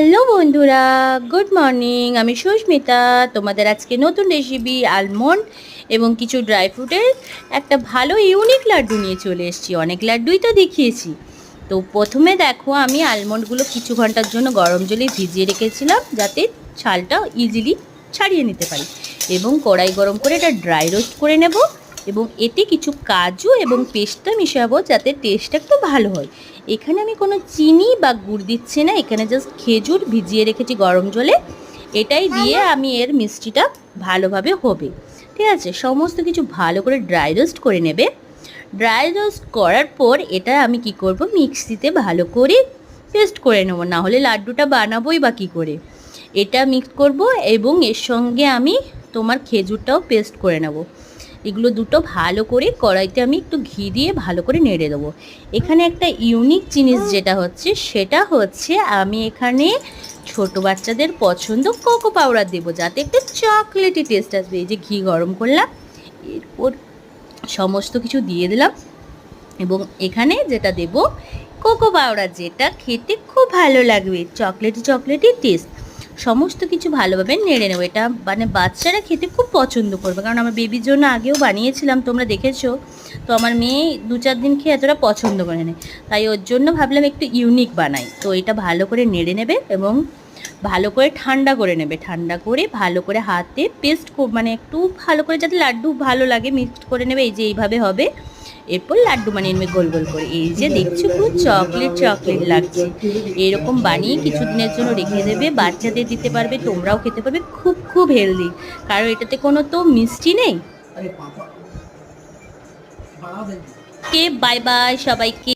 Hello বন্ধুরা, good morning. আমি সুস্মিতা। তোমাদের আজকে নতুন রেসিপি আলমন্ড এবং কিছু ড্রাই ফ্রুটের একটা ভালো ইউনিক লাড্ডু নিয়ে চলে এসেছি। অনেক লাড্ডুই তো দেখিয়েছি। তো প্রথমে দেখো, আমি আলমন্ডগুলো কিছু ঘন্টার জন্য গরম জলে ভিজিয়ে রেখেছিলাম, যাতে ছালটা ইজিলি ছাড়িয়ে নিতে পারি। এবং কড়াই গরম করে এটা ড্রাই রোস্ট করে নেব এবং এতে কিছু কাজু এবং পেস্তা মিশাবো, যাতে টেস্টটা একটু ভালো হয়। এখানে আমি কোনো চিনি বা গুড় দিচ্ছি না, এখানে জাস্ট খেজুর ভিজিয়ে রেখেছি গরম জলে, এটাই দিয়ে আমি এর মিষ্টিটা ভালোভাবে হবে। ঠিক আছে, সমস্ত কিছু ভালো করে ড্রাই রোস্ট করে নেবে। ড্রাই রোস্ট করার পর এটা আমি কি করব, মিক্সিতে ভালো করে পেস্ট করে নেব, না হলে লাড্ডুটা বানাবোই বা কী করে। এটা মিক্স করব এবং এর সঙ্গে আমি তোমার খেজুরটাও পেস্ট করে নেব। এগুলো দুটো ভালো করে কড়াইতে আমি একটু ঘি দিয়ে ভালো করে নেড়ে দেবো। এখানে একটা ইউনিক জিনিস যেটা হচ্ছে, সেটা হচ্ছে আমি এখানে ছোট বাচ্চাদের পছন্দ কোকো পাউডার দেবো, যাতে একটু চকলেটি টেস্ট আসবে। এই যে ঘি গরম করলাম, এরপর সমস্ত কিছু দিয়ে দিলাম এবং এখানে যেটা দেব কোকো পাউডার, যেটা খেতে খুব ভালো লাগবে, চকলেটি চকলেটি টেস্ট। সমস্ত কিছু ভালোভাবে নেড়ে নেবো। এটা মানে বাচ্চারা খেতে খুব পছন্দ করবে, কারণ আমার বেবির জন্য আগেও বানিয়েছিলাম, তোমরা দেখেছো। তো আমার মেয়ে 2-4 দিন খেয়ে এতটা পছন্দ করে নেয়, তাই ওর জন্য ভাবলাম একটু ইউনিক বানাই। তো এটা ভালো করে নেড়ে নেবে এবং ভালো করে ঠান্ডা করে নেবে। ঠান্ডা করে ভালো করে হাতে পেস্ট মানে একটু ভালো করে, যাতে লাড্ডু ভালো লাগে, মিক্সড করে নেবে। এই যে এইভাবে হবে। এরপর লাড্ডু বানিয়ে নেবে গোল গোল করে। এই যে দেখছো, পুরো চকলেট চকলেট লাগছে। এরকম বানিয়ে কিছুদিনের জন্য রেখে দেবে, বাচ্চাদের দিতে পারবে, তোমরাও খেতে পারবে। খুব খুব হেলদি, কারণ এটাতে কোনো তো মিষ্টি নেই। কে বাই বাই সবাইকে।